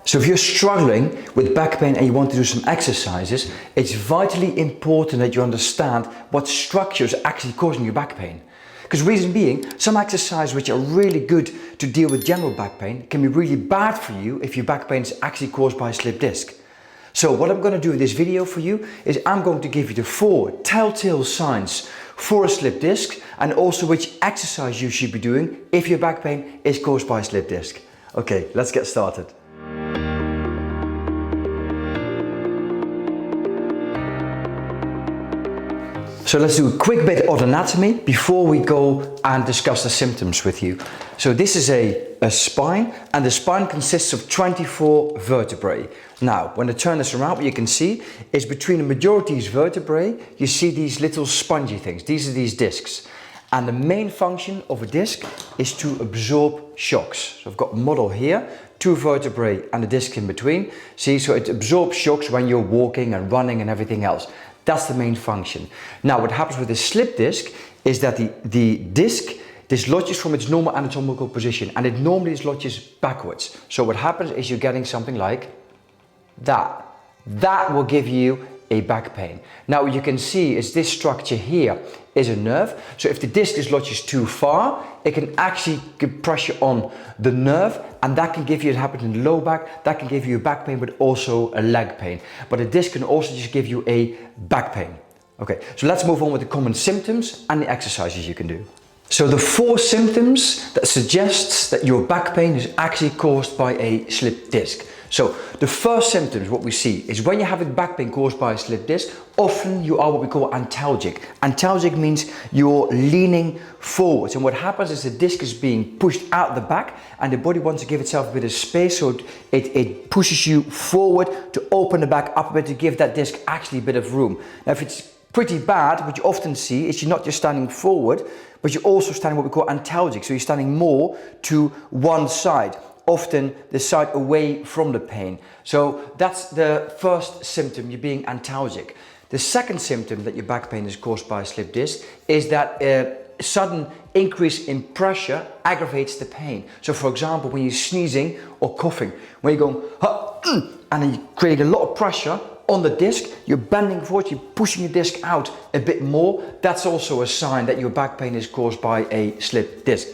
So if you're struggling with back pain and you want to do some exercises, it's vitally important that you understand what structures are actually causing your back pain. Because reason being, some exercises which are really good to deal with general back pain can be really bad for you if your back pain is actually caused by a slipped disc. So what I'm going to do in this video for you is I'm going to give you the 4 telltale signs for a slipped disc and also which exercise you should be doing if your back pain is caused by a slipped disc. Okay, let's get started. So let's do a quick bit of anatomy before we go and discuss the symptoms with you. So this is a spine, and the spine consists of 24 vertebrae. Now, when I turn this around, what you can see is between the majority of these vertebrae, you see these little spongy things. These are these discs. And the main function of a disc is to absorb shocks. So I've got a model here, 2 vertebrae and a disc in between. See, so it absorbs shocks when you're walking and running and everything else. That's the main function. Now, what happens with a slip disc is that the disc dislodges from its normal anatomical position, and it normally dislodges backwards. So what happens is you're getting something like that. That will give you a back pain. Now, what you can see is this structure here is a nerve. So if the disc dislodges too far, it can actually give pressure on the nerve, and that can give you, it happens in the low back, that can give you a back pain, but also a leg pain. But a disc can also just give you a back pain. Okay, so let's move on with the common symptoms and the exercises you can do. So the 4 symptoms that suggests that your back pain is actually caused by a slipped disc. So the first symptoms, what we see is when you're having back pain caused by a slipped disc, often you are what we call antalgic. Antalgic means you're leaning forwards, and what happens is the disc is being pushed out the back and the body wants to give itself a bit of space, so it pushes you forward to open the back up a bit to give that disc actually a bit of room. Now, if it's pretty bad, what you often see is you're not just standing forward, but you're also standing what we call antalgic, so you're standing more to one side, often the side away from the pain. So that's the first symptom, you're being antalgic. The second symptom that your back pain is caused by a slipped disc is that sudden increase in pressure aggravates the pain. So for example, when you're sneezing or coughing, when you're going and then you're creating a lot of pressure on the disc, you're bending forward, you're pushing the disc out a bit more, that's also a sign that your back pain is caused by a slipped disc.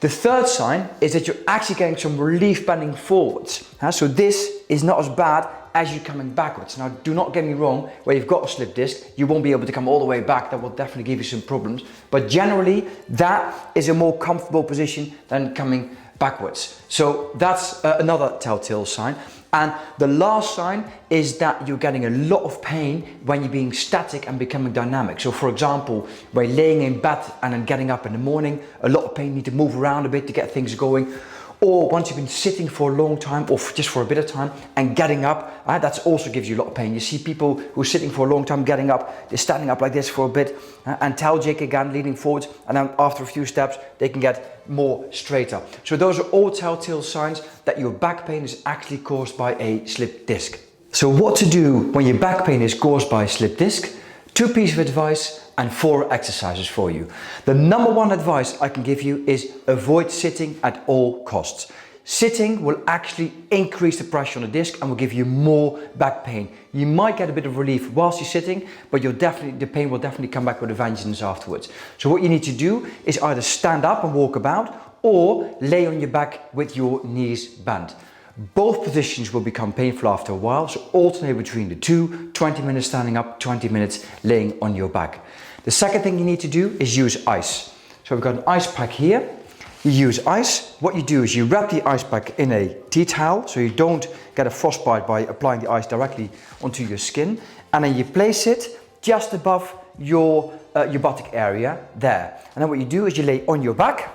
The third sign is that you're actually getting some relief bending forwards. So this is not as bad as you coming backwards. Now, do not get me wrong, where you've got a slipped disc, you won't be able to come all the way back. That will definitely give you some problems. But generally, that is a more comfortable position than coming backwards. So that's another telltale sign. And the last sign is that you're getting a lot of pain when you're being static and becoming dynamic. So for example, when laying in bed and then getting up in the morning, a lot of pain, you need to move around a bit to get things going. Or once you've been sitting for a long time or just for a bit of time and getting up, that also gives you a lot of pain. You see people who are sitting for a long time getting up, they're standing up like this for a bit, antalgic again, leaning forwards, and then after a few steps, they can get more straighter. So those are all telltale signs that your back pain is actually caused by a slipped disc. So what to do when your back pain is caused by a slipped disc? 2 pieces of advice and 4 exercises for you. The number 1 advice I can give you is avoid sitting at all costs. Sitting will actually increase the pressure on the disc and will give you more back pain. You might get a bit of relief whilst you're sitting, but the pain will definitely come back with a vengeance afterwards. So what you need to do is either stand up and walk about or lay on your back with your knees bent. Both positions will become painful after a while, so alternate between the 2, 20 minutes standing up, 20 minutes laying on your back. The second thing you need to do is use ice. So we've got an ice pack here. You use ice. What you do is you wrap the ice pack in a tea towel so you don't get a frostbite by applying the ice directly onto your skin, and then you place it just above your buttock area there. And then what you do is you lay on your back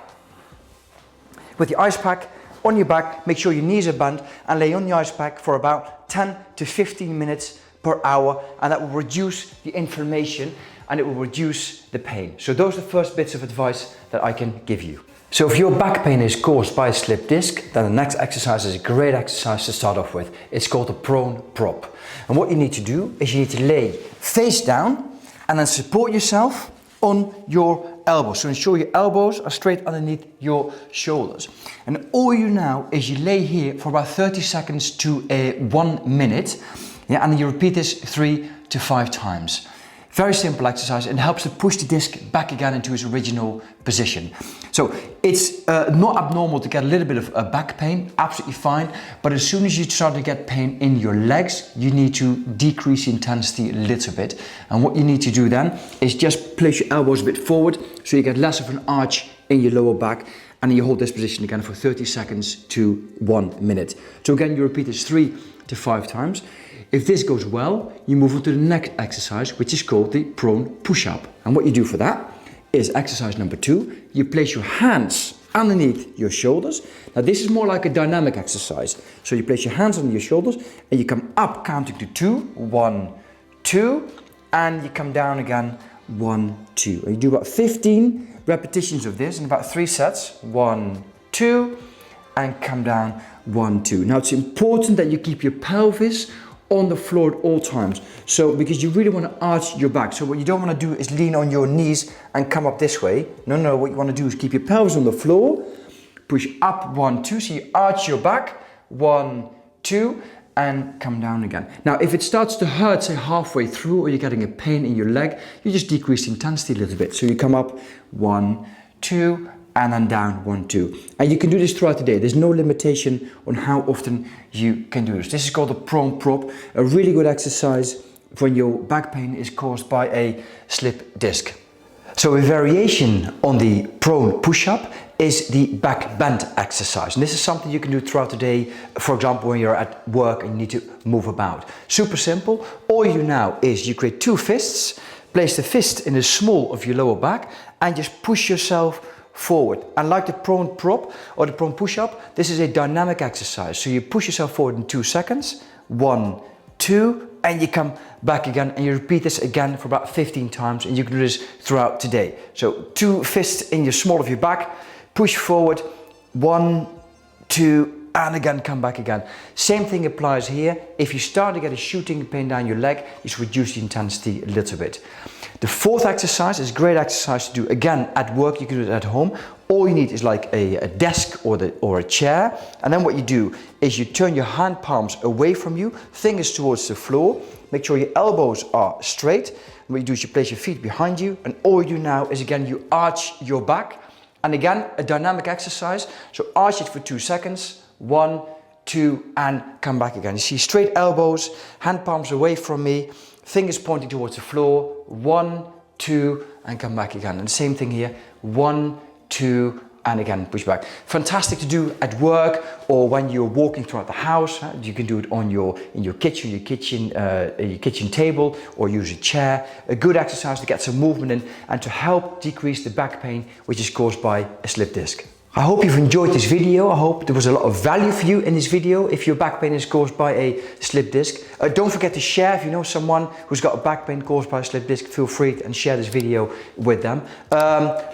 with the ice pack on your back, make sure your knees are bent, and lay on the ice pack for about 10 to 15 minutes per hour, and that will reduce the inflammation and it will reduce the pain. So those are the first bits of advice that I can give you. So if your back pain is caused by a slipped disc, then the next exercise is a great exercise to start off with. It's called a prone prop. And what you need to do is you need to lay face down and then support yourself on your elbows. So ensure your elbows are straight underneath your shoulders. And all you now is you lay here for about 30 seconds to 1 minute. Yeah, and then you repeat this 3 to 5 times. Very simple exercise and helps to push the disc back again into its original position. So it's not abnormal to get a little bit of back pain, absolutely fine. But as soon as you start to get pain in your legs, you need to decrease the intensity a little bit. And what you need to do then is just place your elbows a bit forward so you get less of an arch in your lower back. And then you hold this position again for 30 seconds to 1 minute. So again, you repeat this 3 to 5 times. If this goes well, you move on to the next exercise, which is called the prone push-up. And what you do for that is exercise number 2. You place your hands underneath your shoulders. Now this is more like a dynamic exercise. So you place your hands on your shoulders and you come up counting to 2. 1, 2, and you come down again. 1, 2. And you do about 15 repetitions of this in about 3 sets. 1, 2, and come down. 1, 2. Now it's important that you keep your pelvis on the floor at all times. So because you really want to arch your back. So what you don't want to do is lean on your knees and come up this way. No, what you want to do is keep your pelvis on the floor, push up 1, 2, so you arch your back, 1, 2, and come down again. Now if it starts to hurt, say halfway through, or you're getting a pain in your leg, you just decrease the intensity a little bit. So you come up 1, 2, and then down 1, 2. And you can do this throughout the day. There's no limitation on how often you can do this. This is called a prone prop, a really good exercise when your back pain is caused by a slip disc. So a variation on the prone push-up is the back bend exercise. And this is something you can do throughout the day, for example, when you're at work and you need to move about. Super simple. All you do now is you create 2 fists, place the fist in the small of your lower back, and just push yourself forward. And like the prone prop or the prone push-up, this is a dynamic exercise. So you push yourself forward in 2 seconds, 1, 2, and you come back again, and you repeat this again for about 15 times, and you can do this throughout today. So 2 fists in your small of your back, push forward, 1, 2, and again come back again. Same thing applies here. If you start to get a shooting pain down your leg, just reduce the intensity a little bit. The 4th exercise is a great exercise to do again at work. You can do it at home. All you need is like a desk or a chair, and then what you do is you turn your hand palms away from you, fingers towards the floor. Make sure your elbows are straight. And what you do is you place your feet behind you, and all you do now is again you arch your back. And again, a dynamic exercise. So arch it for 2 seconds. 1, 2, and come back again. You see straight elbows, hand palms away from me, fingers pointing towards the floor. 1, 2, and come back again. And same thing here. 1, 2, and again push back. Fantastic to do at work or when you're walking throughout the house. You can do it in your kitchen table, or use a chair. A good exercise to get some movement in and to help decrease the back pain which is caused by a slip disc. I hope you've enjoyed this video. I hope there was a lot of value for you in this video if your back pain is caused by a slip disc. Don't forget to share. If you know someone who's got a back pain caused by a slip disc, feel free and share this video with them.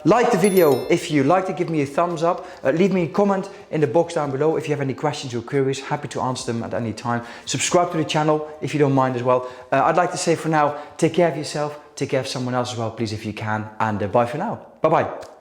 Like the video if you liked it, give me a thumbs up. Leave me a comment in the box down below if you have any questions or queries. Happy to answer them at any time. Subscribe to the channel if you don't mind as well. I'd like to say for now, take care of yourself, take care of someone else as well, please, if you can, and bye for now. Bye-bye.